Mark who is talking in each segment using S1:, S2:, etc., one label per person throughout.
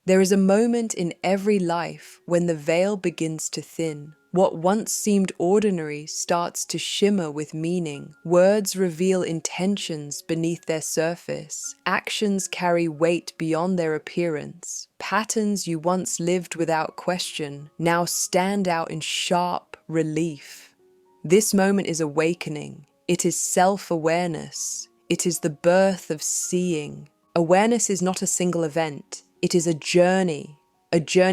S1: There is a moment in every life when the veil begins to thin. What once seemed ordinary starts to shimmer with meaning. Words reveal intentions beneath their surface. Actions carry weight beyond their appearance. Patterns you once lived without question now stand out in sharp relief. This moment is awakening. It is self-awareness. It is the birth of seeing. Awareness is not a single event. It is a journey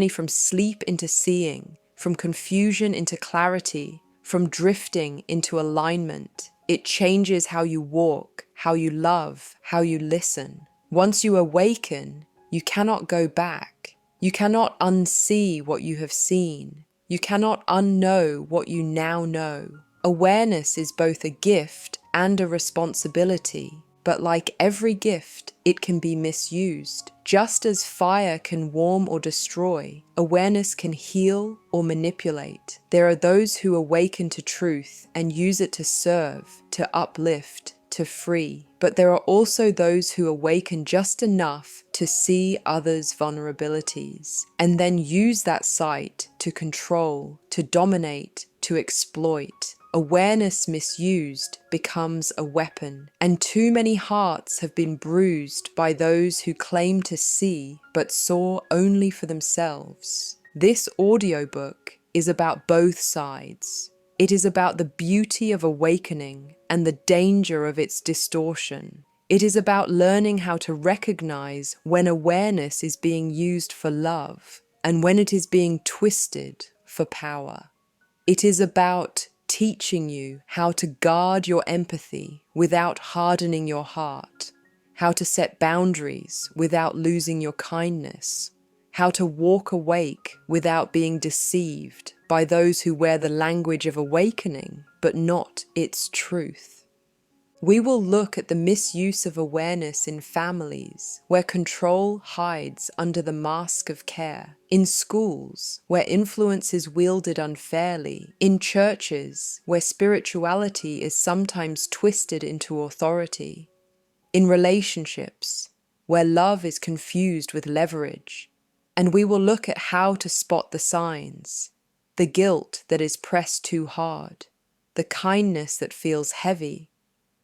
S1: from sleep into seeing, from confusion into clarity, from drifting into alignment. It changes how you walk, how you love, how you listen. Once you awaken, you cannot go back. You cannot unsee what you have seen. You cannot unknow what you now know. Awareness is both a gift and a responsibility. But like every gift, it can be misused. Just as fire can warm or destroy, awareness can heal or manipulate. There are those who awaken to truth and use it to serve, to uplift, to free. But there are also those who awaken just enough to see others' vulnerabilities, and then use that sight to control, to dominate, to exploit. Awareness misused becomes a weapon, and too many hearts have been bruised by those who claim to see but saw only for themselves. This audiobook is about both sides. It is about the beauty of awakening and the danger of its distortion. It is about learning how to recognize when awareness is being used for love and when it is being twisted for power. It is about teaching you how to guard your empathy without hardening your heart, how to set boundaries without losing your kindness, how to walk awake without being deceived by those who wear the language of awakening but not its truth. We will look at the misuse of awareness in families where control hides under the mask of care, in schools where influence is wielded unfairly, in churches where spirituality is sometimes twisted into authority, in relationships where love is confused with leverage. And we will look at how to spot the signs, the guilt that is pressed too hard, the kindness that feels heavy,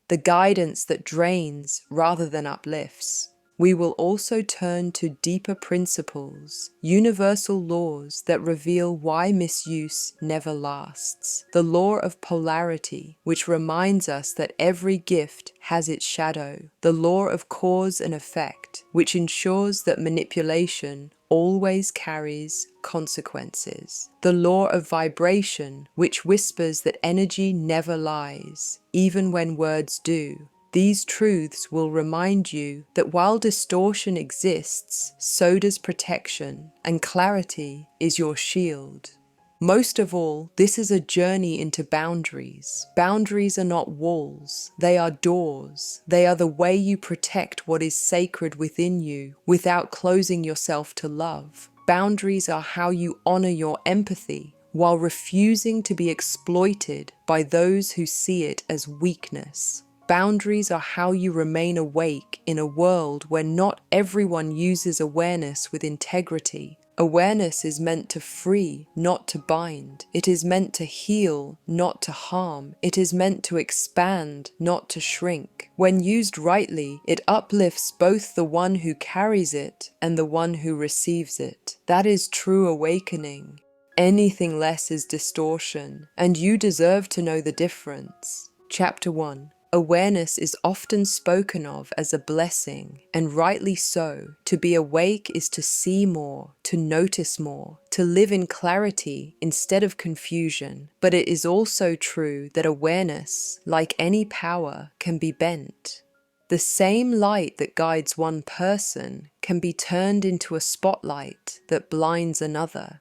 S1: the guidance that drains rather than uplifts. We will also turn to deeper principles, universal laws that reveal why misuse never lasts. The law of polarity, which reminds us that every gift has its shadow. The law of cause and effect, which ensures that manipulation always carries consequences. The law of vibration, which whispers that energy never lies, even when words do. These truths will remind you that while distortion exists, so does protection, and clarity is your shield. Most of all, this is a journey into boundaries. Boundaries are not walls, they are doors. They are the way you protect what is sacred within you without closing yourself to love. Boundaries are how you honor your empathy while refusing to be exploited by those who see it as weakness. Boundaries are how you remain awake in a world where not everyone uses awareness with integrity. Awareness is meant to free, not to bind. It is meant to heal, not to harm. It is meant to expand, not to shrink. When used rightly, it uplifts both the one who carries it and the one who receives it. That is true awakening. Anything less is distortion, and you deserve to know the difference. Chapter 1. Awareness is often spoken of as a blessing, and rightly so. To be awake is to see more, to notice more, to live in clarity instead of confusion. But it is also true that awareness, like any power, can be bent. The same light that guides one person can be turned into a spotlight that blinds another.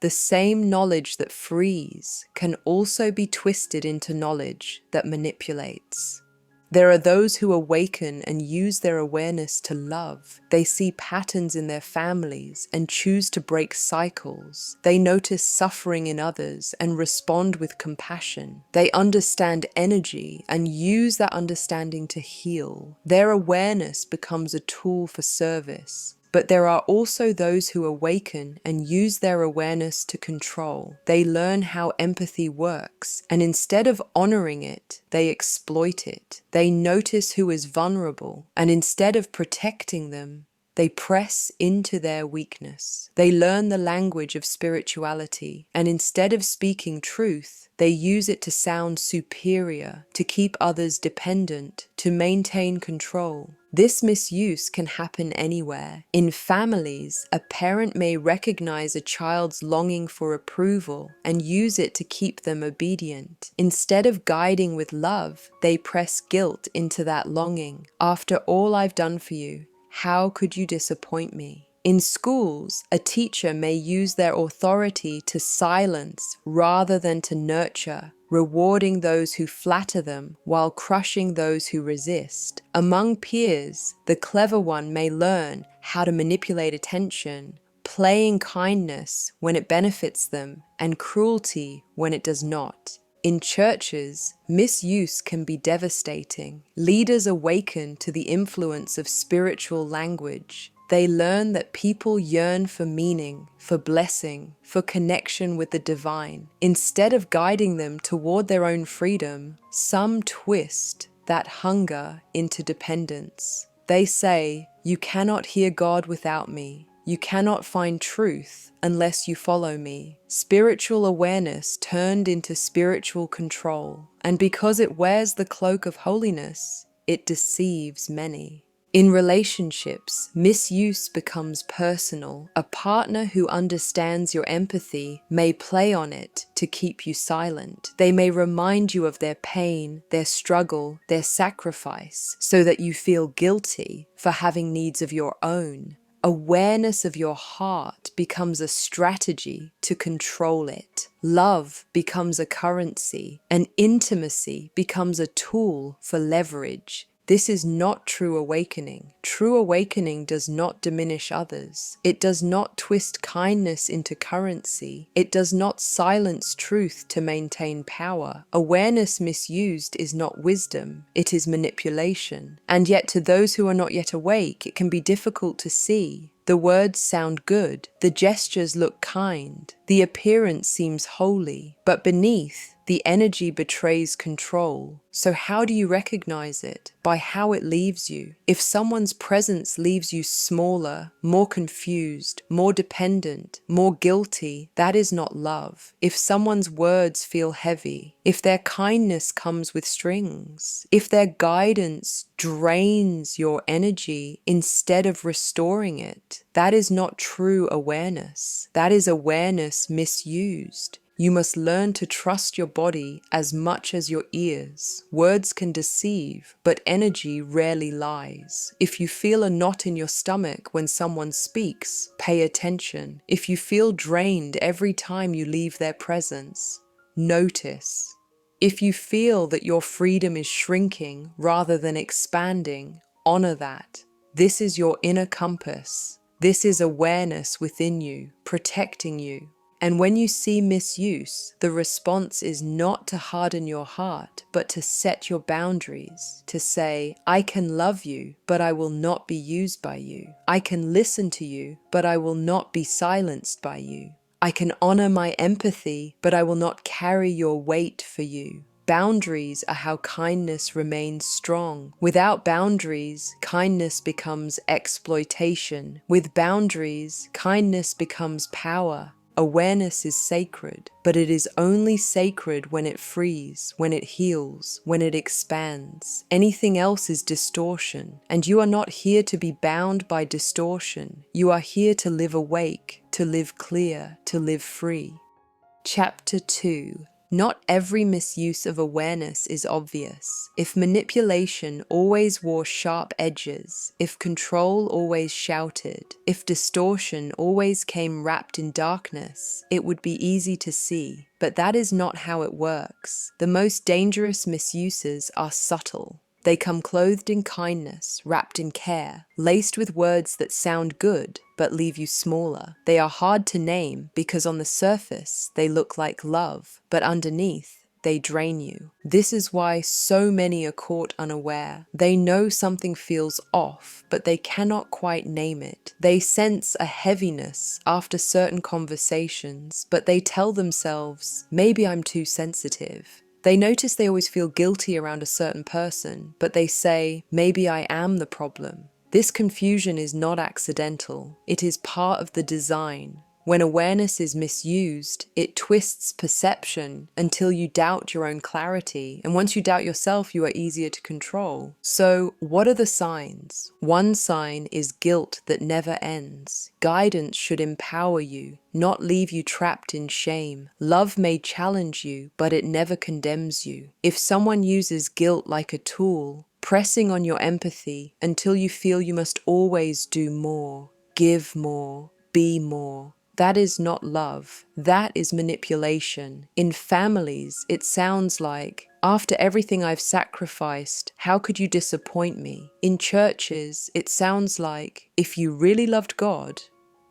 S1: The same knowledge that frees can also be twisted into knowledge that manipulates. There are those who awaken and use their awareness to love. They see patterns in their families and choose to break cycles. They notice suffering in others and respond with compassion. They understand energy and use that understanding to heal. Their awareness becomes a tool for service. But there are also those who awaken and use their awareness to control. They learn how empathy works, and instead of honoring it, they exploit it. They notice who is vulnerable, and instead of protecting them, they press into their weakness. They learn the language of spirituality, and instead of speaking truth, they use it to sound superior, to keep others dependent, to maintain control. This misuse can happen anywhere. In families, a parent may recognize a child's longing for approval and use it to keep them obedient. Instead of guiding with love, they press guilt into that longing. After all I've done for you, how could you disappoint me? In schools, a teacher may use their authority to silence rather than to nurture, rewarding those who flatter them while crushing those who resist. Among peers, the clever one may learn how to manipulate attention, playing kindness when it benefits them and cruelty when it does not. In churches, misuse can be devastating. Leaders awaken to the influence of spiritual language. They learn that people yearn for meaning, for blessing, for connection with the divine. Instead of guiding them toward their own freedom, some twist that hunger into dependence. They say, "You cannot hear God without me. You cannot find truth unless you follow me." Spiritual awareness turned into spiritual control, and because it wears the cloak of holiness, it deceives many. In relationships, misuse becomes personal. A partner who understands your empathy may play on it to keep you silent. They may remind you of their pain, their struggle, their sacrifice, so that you feel guilty for having needs of your own. Awareness of your heart becomes a strategy to control it. Love becomes a currency, and intimacy becomes a tool for leverage. This is not true awakening. True awakening does not diminish others. It does not twist kindness into currency. It does not silence truth to maintain power. Awareness misused is not wisdom. It is manipulation. And yet to those who are not yet awake, it can be difficult to see. The words sound good. The gestures look kind. The appearance seems holy. But beneath, the energy betrays control. So how do you recognize it? By how it leaves you. If someone's presence leaves you smaller, more confused, more dependent, more guilty, that is not love. If someone's words feel heavy, if their kindness comes with strings, if their guidance drains your energy instead of restoring it, that is not true awareness. That is awareness misused. You must learn to trust your body as much as your ears. Words can deceive, but energy rarely lies. If you feel a knot in your stomach when someone speaks, pay attention. If you feel drained every time you leave their presence, notice. If you feel that your freedom is shrinking rather than expanding, honor that. This is your inner compass. This is awareness within you, protecting you. And when you see misuse, the response is not to harden your heart, but to set your boundaries, to say, I can love you, but I will not be used by you. I can listen to you, but I will not be silenced by you. I can honor my empathy, but I will not carry your weight for you. Boundaries are how kindness remains strong. Without boundaries, kindness becomes exploitation. With boundaries, kindness becomes power. Awareness is sacred, but it is only sacred when it frees, when it heals, when it expands. Anything else is distortion, and you are not here to be bound by distortion. You are here to live awake, to live clear, to live free. Chapter 2. Not every misuse of awareness is obvious. If manipulation always wore sharp edges, if control always shouted, if distortion always came wrapped in darkness, it would be easy to see. But that is not how it works. The most dangerous misuses are subtle. They come clothed in kindness, wrapped in care, laced with words that sound good, but leave you smaller. They are hard to name because on the surface they look like love, but underneath they drain you. This is why so many are caught unaware. They know something feels off, but they cannot quite name it. They sense a heaviness after certain conversations, but they tell themselves, maybe I'm too sensitive. They notice they always feel guilty around a certain person, but they say, maybe I am the problem. This confusion is not accidental. It is part of the design. When awareness is misused, it twists perception until you doubt your own clarity. And once you doubt yourself, you are easier to control. So, what are the signs? One sign is guilt that never ends. Guidance should empower you, not leave you trapped in shame. Love may challenge you, but it never condemns you. If someone uses guilt like a tool, pressing on your empathy until you feel you must always do more, give more, be more, that is not love. That is manipulation. In families, it sounds like, after everything I've sacrificed, how could you disappoint me? In churches, it sounds like, if you really loved God,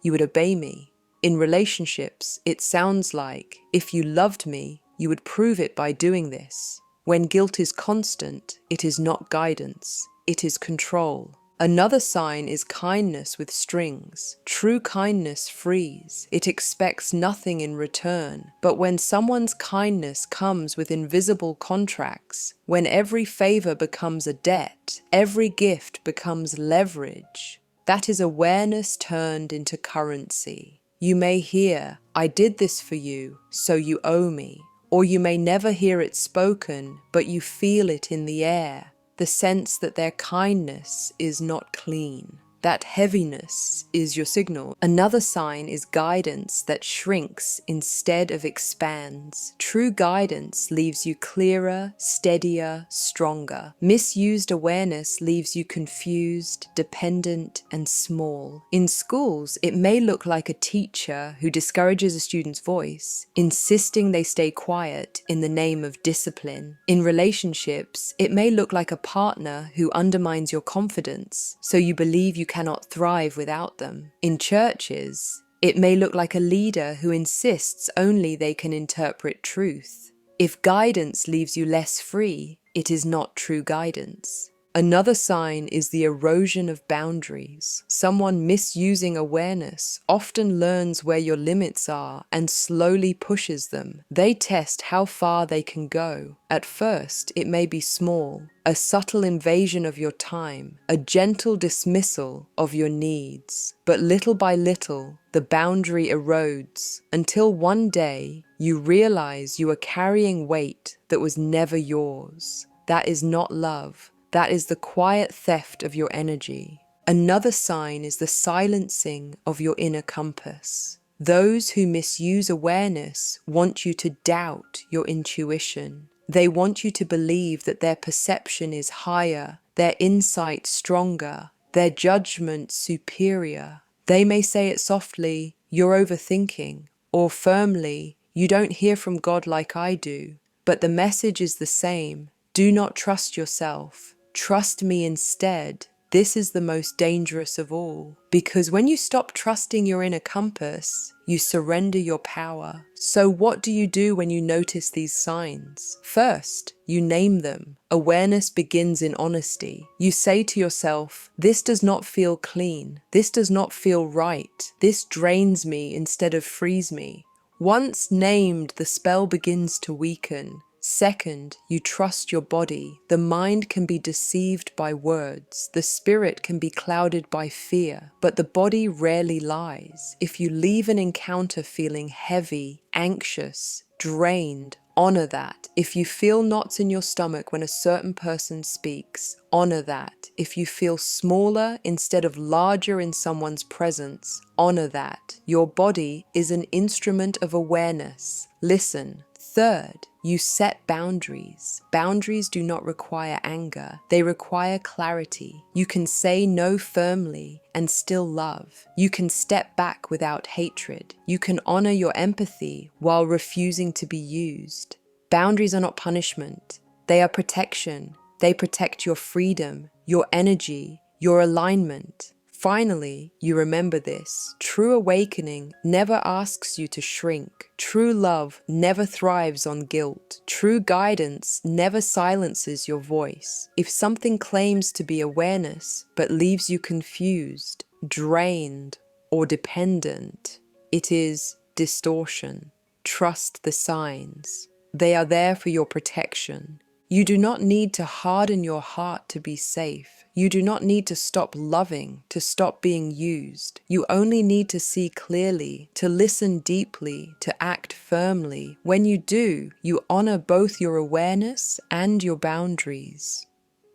S1: you would obey me. In relationships, it sounds like, if you loved me, you would prove it by doing this. When guilt is constant, it is not guidance, it is control. Another sign is kindness with strings. True kindness frees. It expects nothing in return. But when someone's kindness comes with invisible contracts, when every favor becomes a debt, every gift becomes leverage, that is awareness turned into currency. You may hear, I did this for you, so you owe me. Or you may never hear it spoken, but you feel it in the air. The sense that their kindness is not clean. That heaviness is your signal. Another sign is guidance that shrinks instead of expands. True guidance leaves you clearer, steadier, stronger. Misused awareness leaves you confused, dependent, and small. In schools, it may look like a teacher who discourages a student's voice, insisting they stay quiet in the name of discipline. In relationships, it may look like a partner who undermines your confidence, so you believe you cannot thrive without them. In churches, it may look like a leader who insists only they can interpret truth. If guidance leaves you less free, it is not true guidance. Another sign is the erosion of boundaries. Someone misusing awareness often learns where your limits are and slowly pushes them. They test how far they can go. At first, it may be small, a subtle invasion of your time, a gentle dismissal of your needs. But little by little, the boundary erodes until one day you realize you are carrying weight that was never yours. That is not love. That is the quiet theft of your energy. Another sign is the silencing of your inner compass. Those who misuse awareness want you to doubt your intuition. They want you to believe that their perception is higher, their insight stronger, their judgment superior. They may say it softly, you're overthinking, or firmly, you don't hear from God like I do. But the message is the same. Do not trust yourself. Trust me instead. This is the most dangerous of all, because when you stop trusting your inner compass, you surrender your power. So what do you do when you notice these signs? First, you name them. Awareness begins in honesty. You say to yourself, this does not feel clean. This does not feel right. This drains me instead of frees me. Once named, the spell begins to weaken. Second, you trust your body. The mind can be deceived by words. The spirit can be clouded by fear, but the body rarely lies. If you leave an encounter feeling heavy, anxious, drained, honor that. If you feel knots in your stomach when a certain person speaks, honor that. If you feel smaller instead of larger in someone's presence, honor that. Your body is an instrument of awareness. Listen. Third, you set boundaries. Boundaries do not require anger. They require clarity. You can say no firmly and still love. You can step back without hatred. You can honor your empathy while refusing to be used. Boundaries are not punishment. They are protection. They protect your freedom, your energy, your alignment. Finally, you remember this. True awakening never asks you to shrink. True love never thrives on guilt. True guidance never silences your voice. If something claims to be awareness but leaves you confused, drained, or dependent, it is distortion. Trust the signs. They are there for your protection. You do not need to harden your heart to be safe. You do not need to stop loving, to stop being used. You only need to see clearly, to listen deeply, to act firmly. When you do, you honor both your awareness and your boundaries.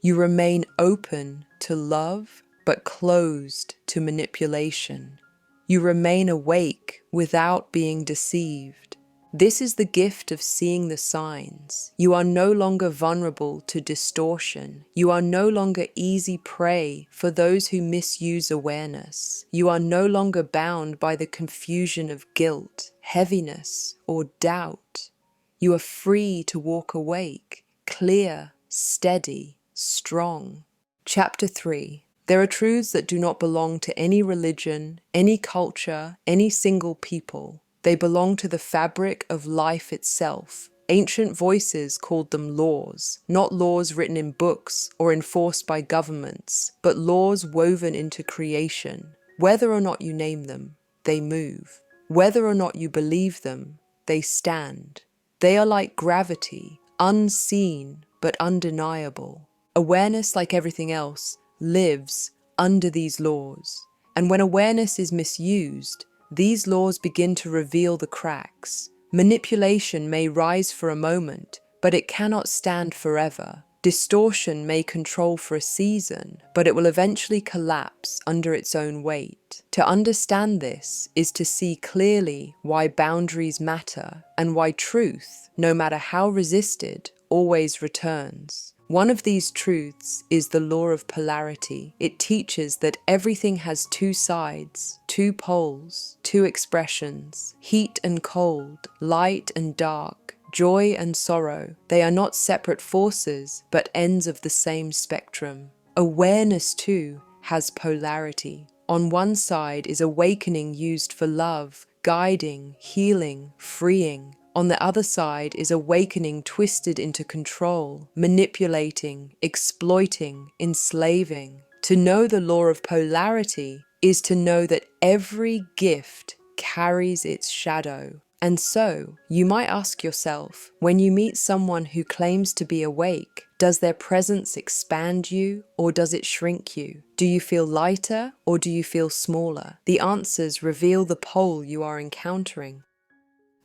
S1: You remain open to love, but closed to manipulation. You remain awake without being deceived. This is the gift of seeing the signs. You are no longer vulnerable to distortion. You are no longer easy prey for those who misuse awareness. You are no longer bound by the confusion of guilt, heaviness, or doubt. You are free to walk awake, clear, steady, strong. Chapter 3. There are truths that do not belong to any religion, any culture, any single people. They belong to the fabric of life itself. Ancient voices called them laws, not laws written in books or enforced by governments, but laws woven into creation. Whether or not you name them, they move. Whether or not you believe them, they stand. They are like gravity, unseen but undeniable. Awareness, like everything else, lives under these laws. And when awareness is misused, these laws begin to reveal the cracks. Manipulation may rise for a moment, but it cannot stand forever. Distortion may control for a season, but it will eventually collapse under its own weight. To understand this is to see clearly why boundaries matter and why truth, no matter how resisted, always returns. One of these truths is the law of polarity. It teaches that everything has two sides, two poles, two expressions, heat and cold, light and dark, joy and sorrow. They are not separate forces, but ends of the same spectrum. Awareness, too, has polarity. On one side is awakening used for love, guiding, healing, freeing. On the other side is awakening twisted into control, manipulating, exploiting, enslaving. To know the law of polarity is to know that every gift carries its shadow. And so, you might ask yourself, when you meet someone who claims to be awake, does their presence expand you or does it shrink you? Do you feel lighter or do you feel smaller? The answers reveal the pole you are encountering.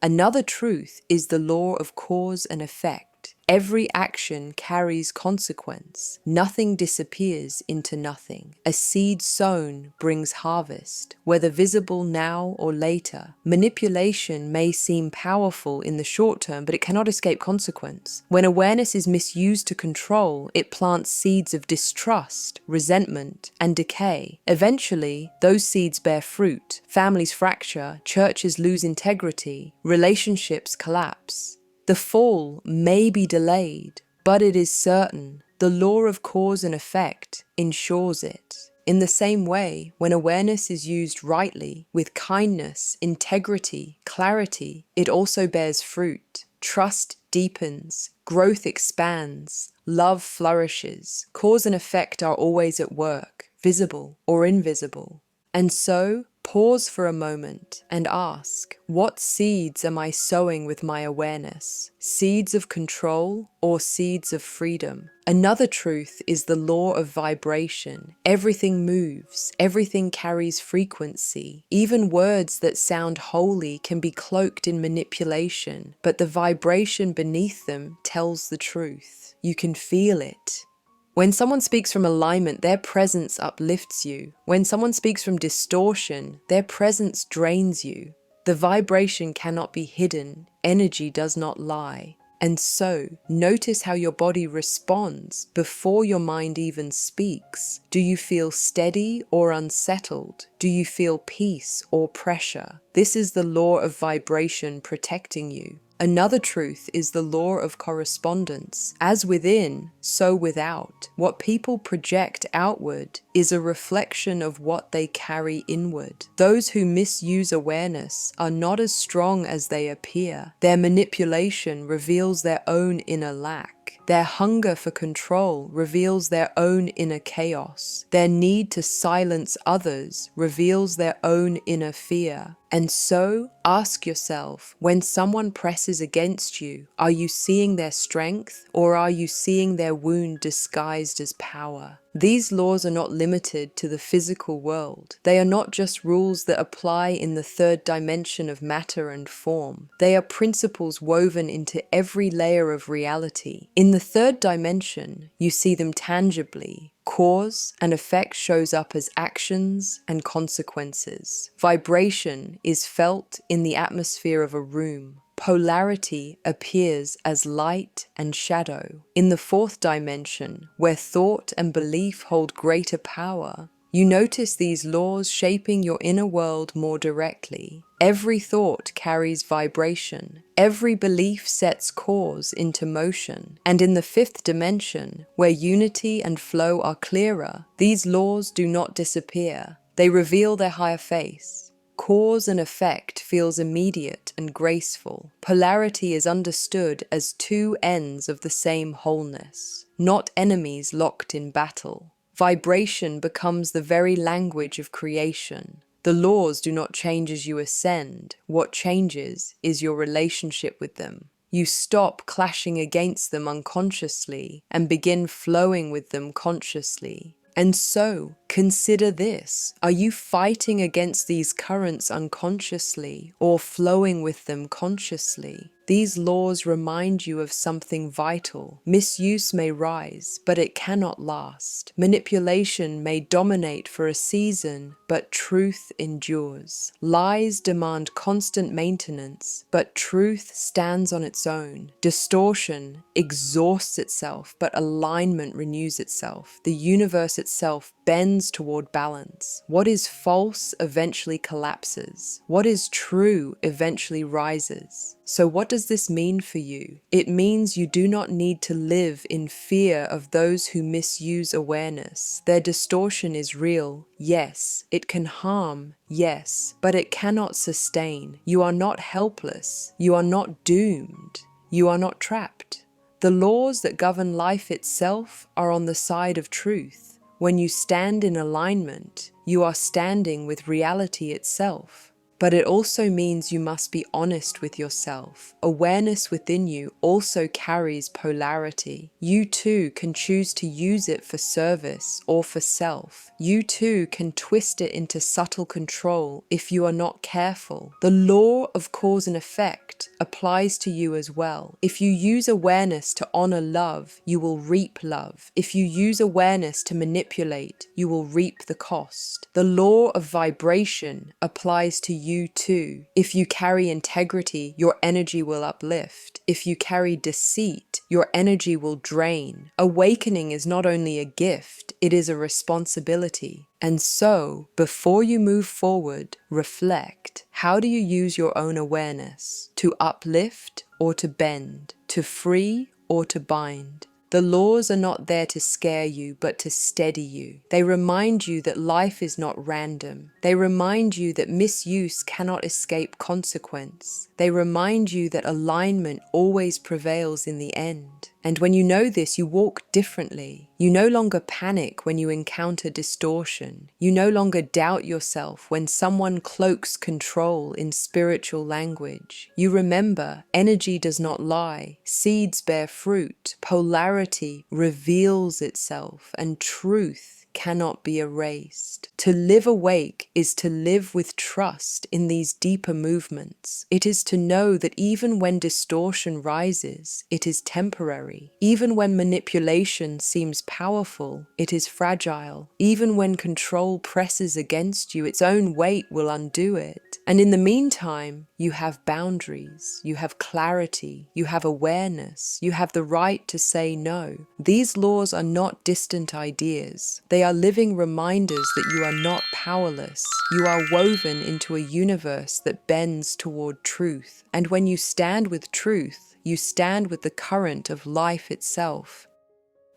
S1: Another truth is the law of cause and effect. Every action carries consequence. Nothing disappears into nothing. A seed sown brings harvest, whether visible now or later. Manipulation may seem powerful in the short term, but it cannot escape consequence. When awareness is misused to control, it plants seeds of distrust, resentment, and decay. Eventually, those seeds bear fruit. Families fracture, churches lose integrity, relationships collapse. The fall may be delayed, but it is certain. The law of cause and effect ensures it. In the same way, when awareness is used rightly, with kindness, integrity, clarity, it also bears fruit. Trust deepens, growth expands, love flourishes. Cause and effect are always at work, visible or invisible. And so, pause for a moment and ask, what seeds am I sowing with my awareness? Seeds of control or seeds of freedom? Another truth is the law of vibration. Everything moves, everything carries frequency. Even words that sound holy can be cloaked in manipulation, but the vibration beneath them tells the truth. You can feel it. When someone speaks from alignment, their presence uplifts you. When someone speaks from distortion, their presence drains you. The vibration cannot be hidden. Energy does not lie. And so, notice how your body responds before your mind even speaks. Do you feel steady or unsettled? Do you feel peace or pressure? This is the law of vibration protecting you. Another truth is the law of correspondence. As within, so without. What people project outward is a reflection of what they carry inward. Those who misuse awareness are not as strong as they appear. Their manipulation reveals their own inner lack. Their hunger for control reveals their own inner chaos. Their need to silence others reveals their own inner fear. And so, ask yourself, when someone presses against you, are you seeing their strength or are you seeing their wound disguised as power? These laws are not limited to the physical world. They are not just rules that apply in the third dimension of matter and form. They are principles woven into every layer of reality. In the third dimension, you see them tangibly. Cause and effect shows up as actions and consequences. Vibration is felt in the atmosphere of a room. Polarity appears as light and shadow. In the fourth dimension, where thought and belief hold greater power, you notice these laws shaping your inner world more directly. Every thought carries vibration. Every belief sets cause into motion. And in the fifth dimension, where unity and flow are clearer, these laws do not disappear. They reveal their higher face. Cause and effect feels immediate and graceful. Polarity is understood as two ends of the same wholeness, not enemies locked in battle. Vibration becomes the very language of creation. The laws do not change as you ascend. What changes is your relationship with them. You stop clashing against them unconsciously and begin flowing with them consciously. And so, consider this. Are you fighting against these currents unconsciously or flowing with them consciously? These laws remind you of something vital. Misuse may rise, but it cannot last. Manipulation may dominate for a season, but truth endures. Lies demand constant maintenance, but truth stands on its own. Distortion exhausts itself, but alignment renews itself. The universe itself bends toward balance. What is false eventually collapses. What is true eventually rises. So what does this mean for you? It means you do not need to live in fear of those who misuse awareness. Their distortion is real, yes. It can harm, yes, but it cannot sustain. You are not helpless. You are not doomed. You are not trapped. The laws that govern life itself are on the side of truth. When you stand in alignment, you are standing with reality itself. But it also means you must be honest with yourself. Awareness within you also carries polarity. You too can choose to use it for service or for self. You too can twist it into subtle control if you are not careful. The law of cause and effect applies to you as well. If you use awareness to honor love, you will reap love. If you use awareness to manipulate, you will reap the cost. The law of vibration applies to you too. If you carry integrity, your energy will uplift. If you carry deceit, your energy will drain. Awakening is not only a gift, it is a responsibility. And so, before you move forward, reflect. How do you use your own awareness? To uplift or to bend? To free or to bind? The laws are not there to scare you, but to steady you. They remind you that life is not random. They remind you that misuse cannot escape consequence. They remind you that alignment always prevails in the end. And when you know this, you walk differently. You no longer panic when you encounter distortion. You no longer doubt yourself when someone cloaks control in spiritual language. You remember, energy does not lie. Seeds bear fruit. Polarity reveals itself, and truth cannot be erased. To live awake is to live with trust in these deeper movements. It is to know that even when distortion rises, it is temporary. Even when manipulation seems powerful, it is fragile. Even when control presses against you, its own weight will undo it. And in the meantime, you have boundaries, you have clarity, you have awareness, you have the right to say no. These laws are not distant ideas. They They are living reminders that you are not powerless. You are woven into a universe that bends toward truth. And when you stand with truth, you stand with the current of life itself.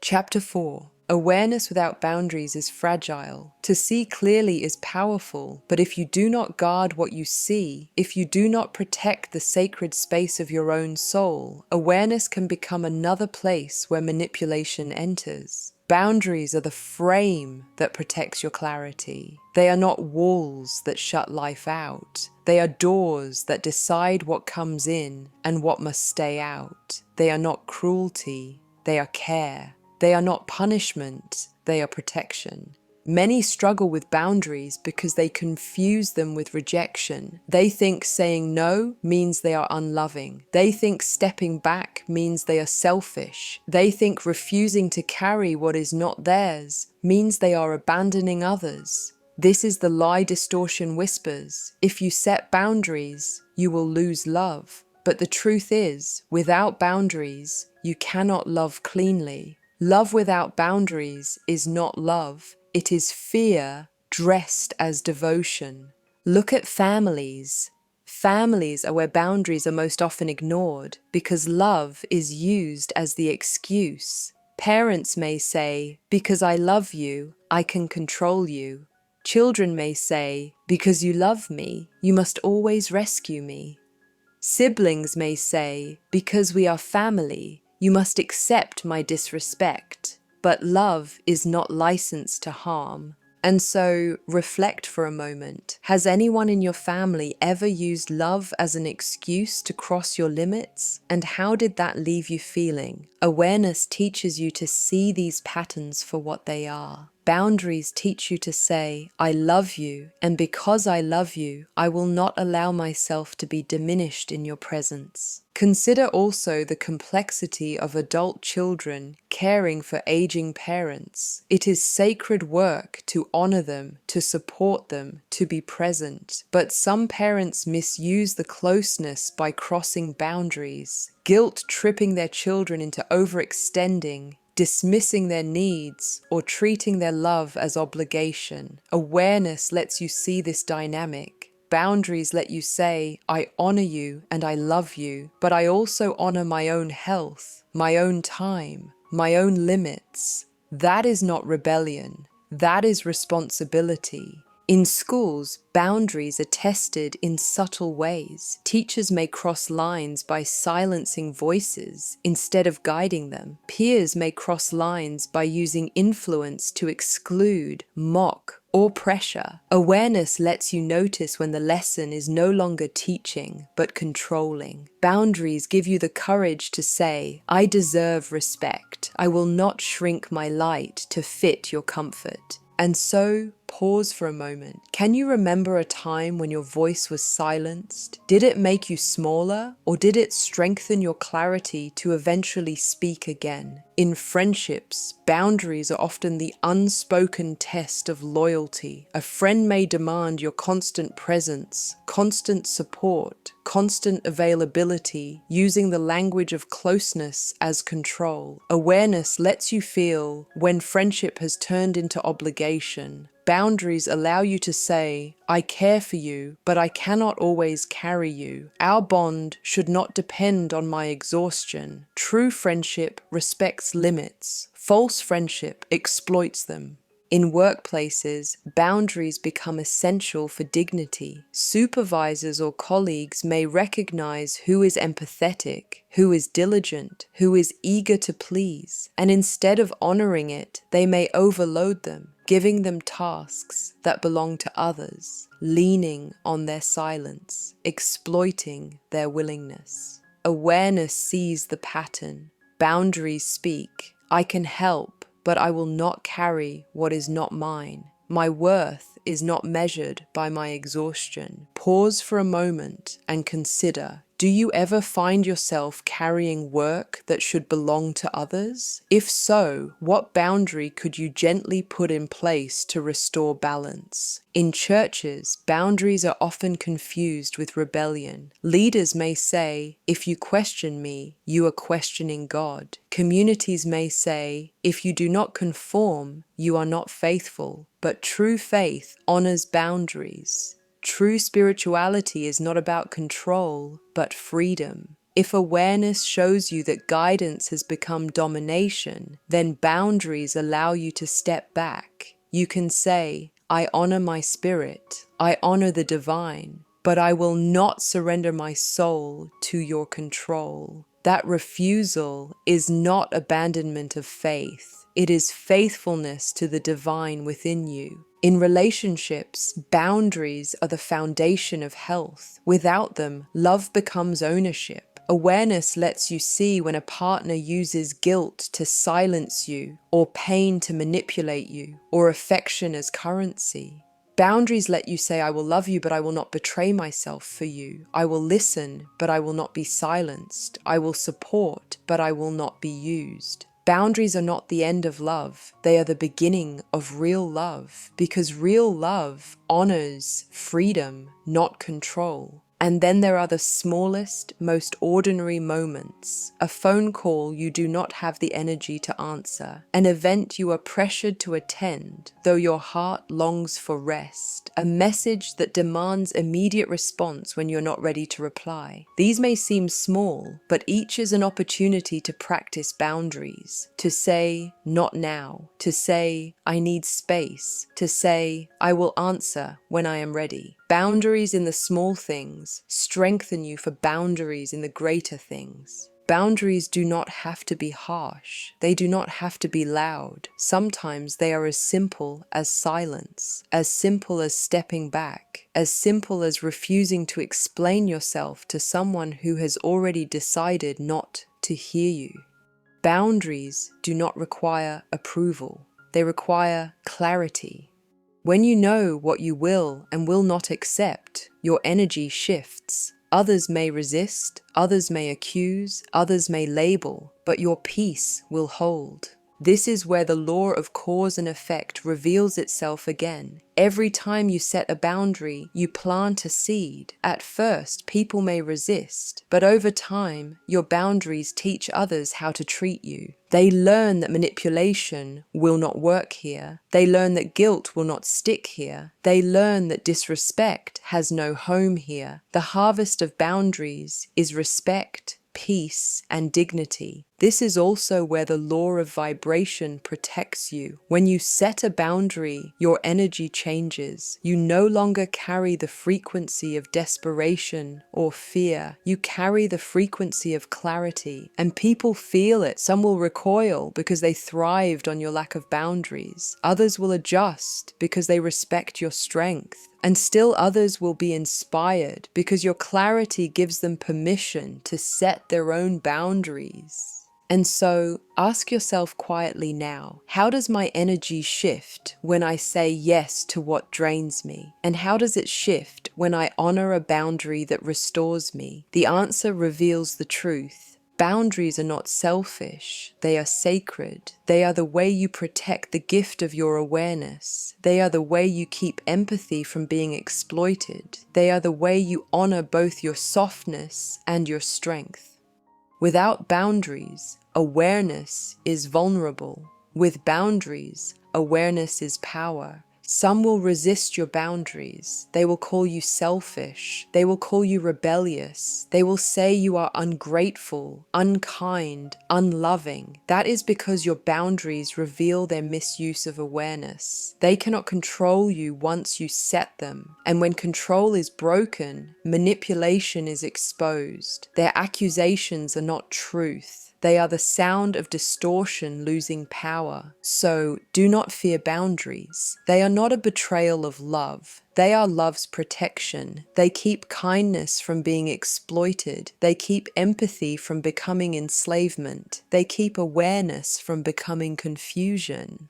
S1: Chapter 4. Awareness without boundaries is fragile. To see clearly is powerful, but if you do not guard what you see, if you do not protect the sacred space of your own soul, awareness can become another place where manipulation enters. Boundaries are the frame that protects your clarity. They are not walls that shut life out. They are doors that decide what comes in and what must stay out. They are not cruelty, they are care. They are not punishment, they are protection. Many struggle with boundaries because they confuse them with rejection. They think saying no means they are unloving. They think stepping back means they are selfish. They think refusing to carry what is not theirs means they are abandoning others. This is the lie distortion whispers. If you set boundaries, you will lose love. But the truth is, without boundaries, you cannot love cleanly. Love without boundaries is not love. It is fear dressed as devotion. Look at families. Families are where boundaries are most often ignored because love is used as the excuse. Parents may say, "Because I love you, I can control you." Children may say, "Because you love me, you must always rescue me." Siblings may say, "Because we are family, you must accept my disrespect." But love is not licensed to harm. And so, reflect for a moment. Has anyone in your family ever used love as an excuse to cross your limits? And how did that leave you feeling? Awareness teaches you to see these patterns for what they are. Boundaries teach you to say, "I love you, and because I love you, I will not allow myself to be diminished in your presence." Consider also the complexity of adult children caring for aging parents. It is sacred work to honor them, to support them, to be present. But some parents misuse the closeness by crossing boundaries, guilt-tripping their children into overextending, dismissing their needs, or treating their love as obligation. Awareness lets you see this dynamic. Boundaries let you say, "I honor you and I love you, but I also honor my own health, my own time, my own limits." That is not rebellion. That is responsibility. In schools, boundaries are tested in subtle ways. Teachers may cross lines by silencing voices instead of guiding them. Peers may cross lines by using influence to exclude, mock, or pressure. Awareness lets you notice when the lesson is no longer teaching, but controlling. Boundaries give you the courage to say, "I deserve respect. I will not shrink my light to fit your comfort." And so, pause for a moment. Can you remember a time when your voice was silenced? Did it make you smaller, or did it strengthen your clarity to eventually speak again? In friendships, boundaries are often the unspoken test of loyalty. A friend may demand your constant presence, constant support, constant availability, using the language of closeness as control. Awareness lets you feel when friendship has turned into obligation. Boundaries allow you to say, "I care for you, but I cannot always carry you. Our bond should not depend on my exhaustion." True friendship respects limits. False friendship exploits them. In workplaces, boundaries become essential for dignity. Supervisors or colleagues may recognize who is empathetic, who is diligent, who is eager to please, and instead of honoring it, they may overload them, giving them tasks that belong to others, leaning on their silence, exploiting their willingness. Awareness sees the pattern. Boundaries speak, "I can help, but I will not carry what is not mine. My worth is not measured by my exhaustion." Pause for a moment and consider Do you ever find yourself carrying work that should belong to others? If so, what boundary could you gently put in place to restore balance? In churches, boundaries are often confused with rebellion. Leaders may say, "If you question me, you are questioning God." Communities may say, "If you do not conform, you are not faithful." But true faith honors boundaries. True spirituality is not about control, but freedom. If awareness shows you that guidance has become domination, then boundaries allow you to step back. You can say, "I honor my spirit, I honor the divine, but I will not surrender my soul to your control." That refusal is not abandonment of faith. It is faithfulness to the divine within you. In relationships, boundaries are the foundation of health. Without them, love becomes ownership. Awareness lets you see when a partner uses guilt to silence you, or pain to manipulate you, or affection as currency. Boundaries let you say, "I will love you, but I will not betray myself for you. I will listen, but I will not be silenced. I will support, but I will not be used." Boundaries are not the end of love. They are the beginning of real love, because real love honors freedom, not control. And then there are the smallest, most ordinary moments. A phone call you do not have the energy to answer. An event you are pressured to attend, though your heart longs for rest. A message that demands immediate response when you're not ready to reply. These may seem small, but each is an opportunity to practice boundaries. To say, "Not now." To say, "I need space." To say, "I will answer when I am ready." Boundaries in the small things strengthen you for boundaries in the greater things. Boundaries do not have to be harsh. They do not have to be loud. Sometimes they are as simple as silence, as simple as stepping back, as simple as refusing to explain yourself to someone who has already decided not to hear you. Boundaries do not require approval. They require clarity. When you know what you will and will not accept, your energy shifts. Others may resist, others may accuse, others may label, but your peace will hold. This is where the law of cause and effect reveals itself again. Every time you set a boundary, you plant a seed. At first, people may resist, but over time, your boundaries teach others how to treat you. They learn that manipulation will not work here. They learn that guilt will not stick here. They learn that disrespect has no home here. The harvest of boundaries is respect, peace, and dignity. This is also where the law of vibration protects you. When you set a boundary, your energy changes. You no longer carry the frequency of desperation or fear. You carry the frequency of clarity, and people feel it. Some will recoil because they thrived on your lack of boundaries. Others will adjust because they respect your strength. And still others will be inspired because your clarity gives them permission to set their own boundaries. And so, ask yourself quietly now, how does my energy shift when I say yes to what drains me? And how does it shift when I honor a boundary that restores me? The answer reveals the truth. Boundaries are not selfish, they are sacred. They are the way you protect the gift of your awareness. They are the way you keep empathy from being exploited. They are the way you honor both your softness and your strength. Without boundaries, awareness is vulnerable. With boundaries, awareness is power. Some will resist your boundaries. They will call you selfish. They will call you rebellious. They will say you are ungrateful, unkind, unloving. That is because your boundaries reveal their misuse of awareness. They cannot control you once you set them. And when control is broken, manipulation is exposed. Their accusations are not truth. They are the sound of distortion losing power. So do not fear boundaries. They are not a betrayal of love. They are love's protection. They keep kindness from being exploited. They keep empathy from becoming enslavement. They keep awareness from becoming confusion.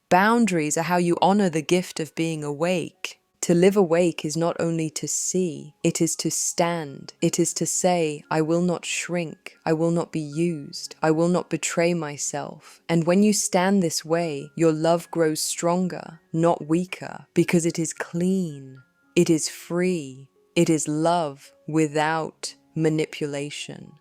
S1: Boundaries are how you honor the gift of being awake. To live awake is not only to see, it is to stand. It is to say, I will not shrink, I will not be used, I will not betray myself. And when you stand this way, your love grows stronger, not weaker, because it is clean, it is free, it is love without manipulation.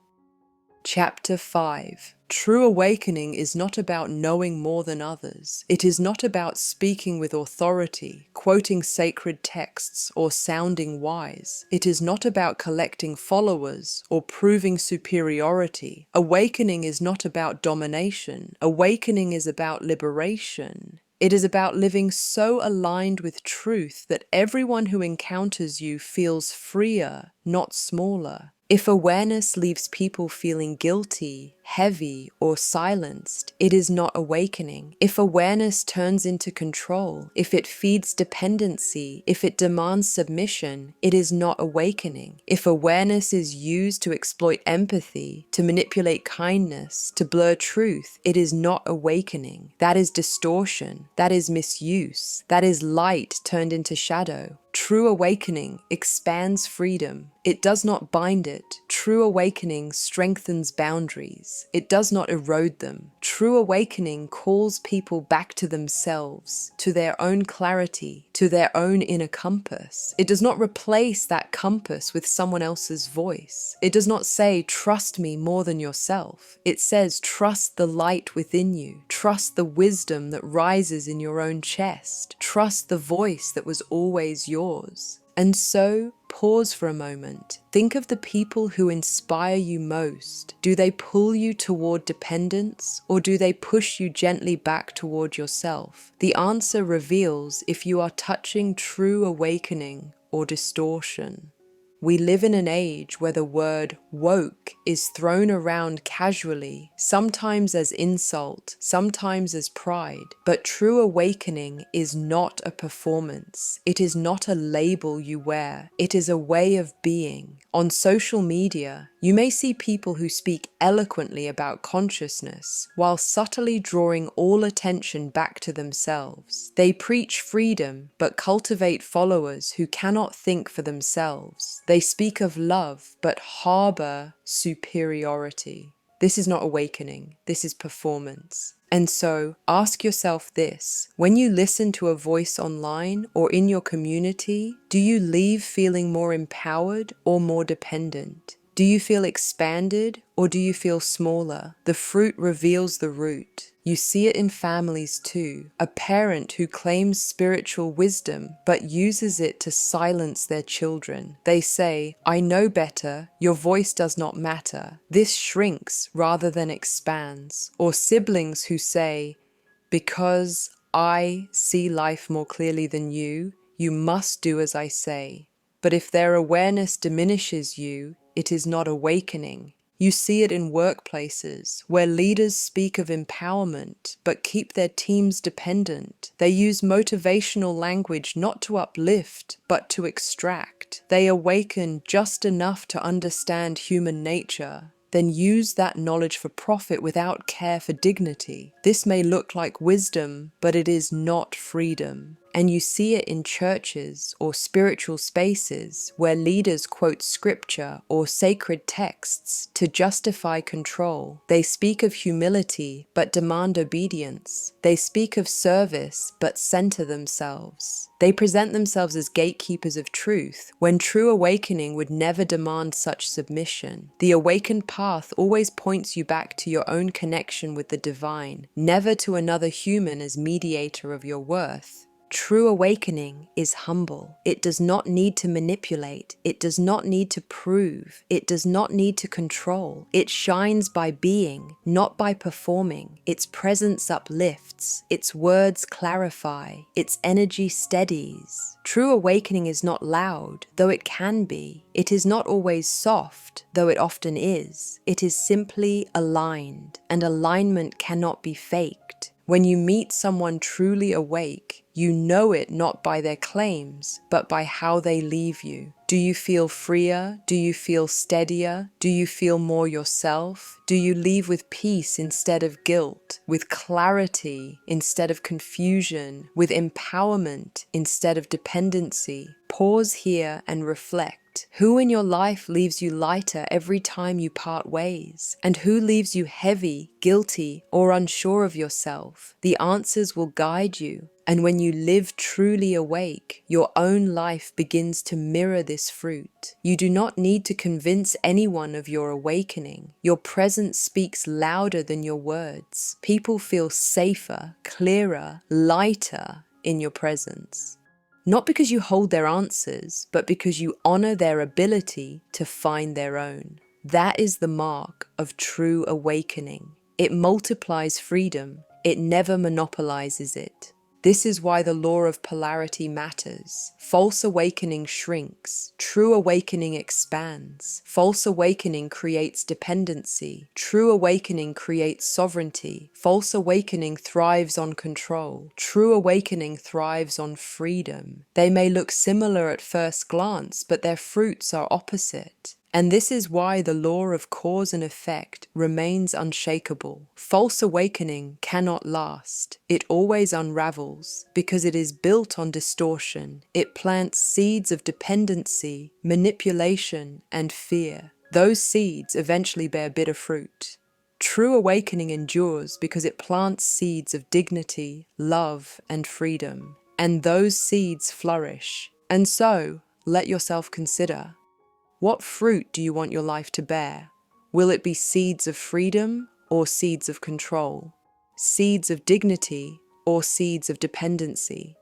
S1: Chapter 5. True awakening is not about knowing more than others. It is not about speaking with authority, quoting sacred texts, or sounding wise. It is not about collecting followers or proving superiority. Awakening is not about domination. Awakening is about liberation. It is about living so aligned with truth that everyone who encounters you feels freer, not smaller. If awareness leaves people feeling guilty, heavy, or silenced, it is not awakening. If awareness turns into control, if it feeds dependency, if it demands submission, it is not awakening. If awareness is used to exploit empathy, to manipulate kindness, to blur truth, it is not awakening. That is distortion. That is misuse. That is light turned into shadow. True awakening expands freedom. It does not bind it. True awakening strengthens boundaries. It does not erode them. True awakening calls people back to themselves, to their own clarity, to their own inner compass. It does not replace that compass with someone else's voice. It does not say, trust me more than yourself. It says, trust the light within you. Trust the wisdom that rises in your own chest. Trust the voice that was always yours. And so, pause for a moment. Think of the people who inspire you most. Do they pull you toward dependence, or do they push you gently back toward yourself? The answer reveals if you are touching true awakening or distortion. We live in an age where the word woke is thrown around casually, sometimes as insult, sometimes as pride. But true awakening is not a performance. It is not a label you wear. It is a way of being. On social media, you may see people who speak eloquently about consciousness while subtly drawing all attention back to themselves. They preach freedom but cultivate followers who cannot think for themselves. They speak of love but harbor superiority. This is not awakening. This is performance. And so, ask yourself this. When you listen to a voice online or in your community, do you leave feeling more empowered or more dependent? Do you feel expanded or do you feel smaller? The fruit reveals the root. You see it in families too. A parent who claims spiritual wisdom but uses it to silence their children. They say, I know better, your voice does not matter. This shrinks rather than expands. Or siblings who say, because I see life more clearly than you must do as I say. But if their awareness diminishes you, it is not awakening. You see it in workplaces, where leaders speak of empowerment, but keep their teams dependent. They use motivational language not to uplift, but to extract. They awaken just enough to understand human nature, then use that knowledge for profit without care for dignity. This may look like wisdom, but it is not freedom. And you see it in churches or spiritual spaces where leaders quote scripture or sacred texts to justify control. They speak of humility but demand obedience. They speak of service but center themselves. They present themselves as gatekeepers of truth, when true awakening would never demand such submission. The awakened path always points you back to your own connection with the divine, never to another human as mediator of your worth. True awakening is humble. It does not need to manipulate. It does not need to prove. It does not need to control. It shines by being, not by performing. Its presence uplifts. Its words clarify. Its energy steadies. True awakening is not loud, though it can be. It is not always soft, though it often is. It is simply aligned, and alignment cannot be faked. When you meet someone truly awake, you know it not by their claims, but by how they leave you. Do you feel freer? Do you feel steadier? Do you feel more yourself? Do you leave with peace instead of guilt, with clarity instead of confusion, with empowerment instead of dependency? Pause here and reflect. Who in your life leaves you lighter every time you part ways? And who leaves you heavy, guilty, or unsure of yourself? The answers will guide you. And when you live truly awake, your own life begins to mirror this fruit. You do not need to convince anyone of your awakening. Your presence speaks louder than your words. People feel safer, clearer, lighter in your presence. Not because you hold their answers, but because you honor their ability to find their own. That is the mark of true awakening. It multiplies freedom. It never monopolizes it. This is why the law of polarity matters. False awakening shrinks. True awakening expands. False awakening creates dependency. True awakening creates sovereignty. False awakening thrives on control. True awakening thrives on freedom. They may look similar at first glance, but their fruits are opposite. And this is why the law of cause and effect remains unshakable. False awakening cannot last. It always unravels because it is built on distortion. It plants seeds of dependency, manipulation, and fear. Those seeds eventually bear bitter fruit. True awakening endures because it plants seeds of dignity, love, and freedom. And those seeds flourish. And so, let yourself consider, what fruit do you want your life to bear? Will it be seeds of freedom or seeds of control? Seeds of dignity or seeds of dependency?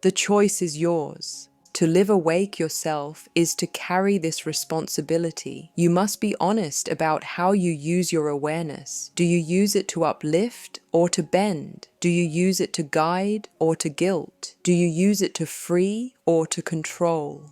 S1: The choice is yours. To live awake yourself is to carry this responsibility. You must be honest about how you use your awareness. Do you use it to uplift or to bend? Do you use it to guide or to guilt? Do you use it to free or to control?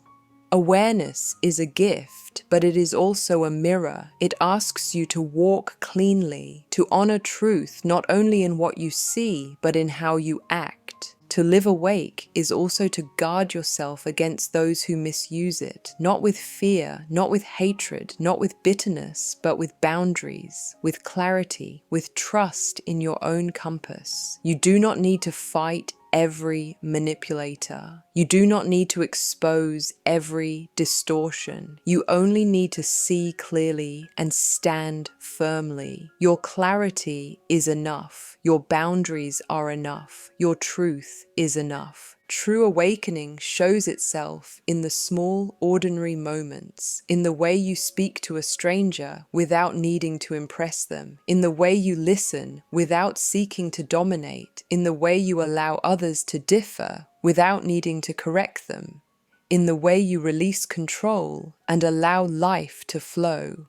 S1: Awareness is a gift, but it is also a mirror. It asks you to walk cleanly, to honor truth not only in what you see, but in how you act. To live awake is also to guard yourself against those who misuse it, not with fear, not with hatred, not with bitterness, but with boundaries, with clarity, with trust in your own compass. You do not need to fight every manipulator. You do not need to expose every distortion. You only need to see clearly and stand firmly. Your clarity is enough. Your boundaries are enough. Your truth is enough. True awakening shows itself in the small, ordinary moments, in the way you speak to a stranger without needing to impress them, in the way you listen without seeking to dominate, in the way you allow others to differ without needing to correct them, in the way you release control and allow life to flow.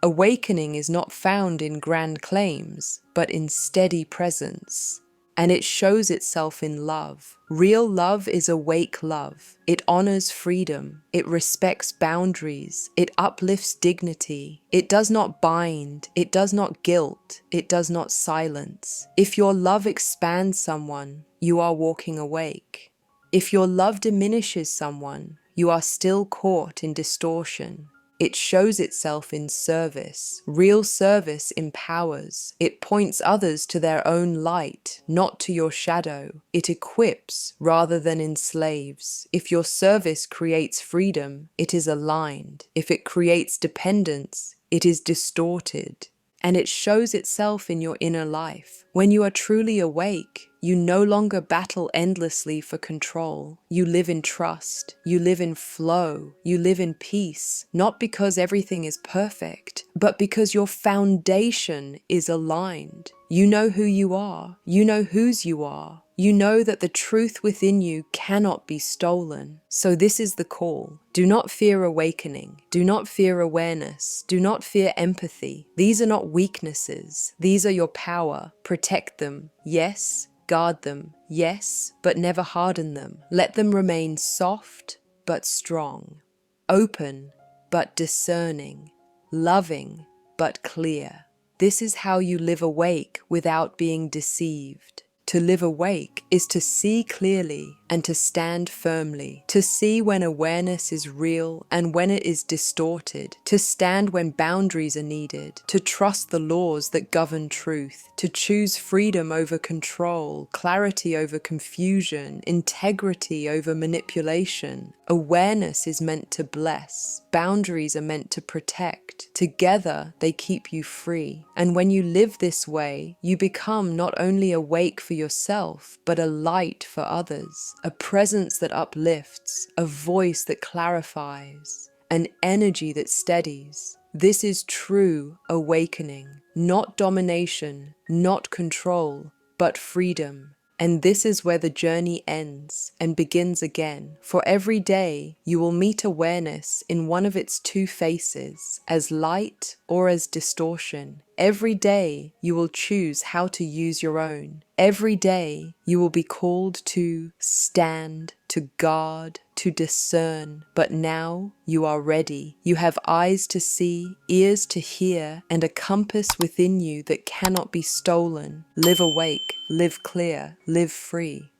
S1: Awakening is not found in grand claims, but in steady presence. And it shows itself in love. Real love is awake love. It honors freedom. It respects boundaries. It uplifts dignity. It does not bind. It does not guilt. It does not silence. If your love expands someone, you are walking awake. If your love diminishes someone, you are still caught in distortion. It shows itself in service. Real service empowers. It points others to their own light, not to your shadow. It equips rather than enslaves. If your service creates freedom, it is aligned. If it creates dependence, it is distorted. And it shows itself in your inner life. When you are truly awake, you no longer battle endlessly for control. You live in trust. You live in flow. You live in peace, not because everything is perfect, but because your foundation is aligned. You know who you are. You know whose you are. You know that the truth within you cannot be stolen. So this is the call. Do not fear awakening. Do not fear awareness. Do not fear empathy. These are not weaknesses. These are your power. Protect them. Yes. Guard them. Yes, but never harden them. Let them remain soft but strong. Open but discerning. Loving but clear. This is how you live awake without being deceived. To live awake is to see clearly, and to stand firmly, to see when awareness is real and when it is distorted, to stand when boundaries are needed, to trust the laws that govern truth, to choose freedom over control, clarity over confusion, integrity over manipulation. Awareness is meant to bless. Boundaries are meant to protect. Together, they keep you free. And when you live this way, you become not only awake for yourself, but a light for others, a presence that uplifts, a voice that clarifies, an energy that steadies. This is true awakening, not domination, not control, but freedom. And this is where the journey ends and begins again. For every day, you will meet awareness in one of its two faces, as light or as distortion. Every day, you will choose how to use your own. Every day, you will be called to stand, to guard, to discern. But now, you are ready. You have eyes to see, ears to hear, and a compass within you that cannot be stolen. Live awake, live clear, live free.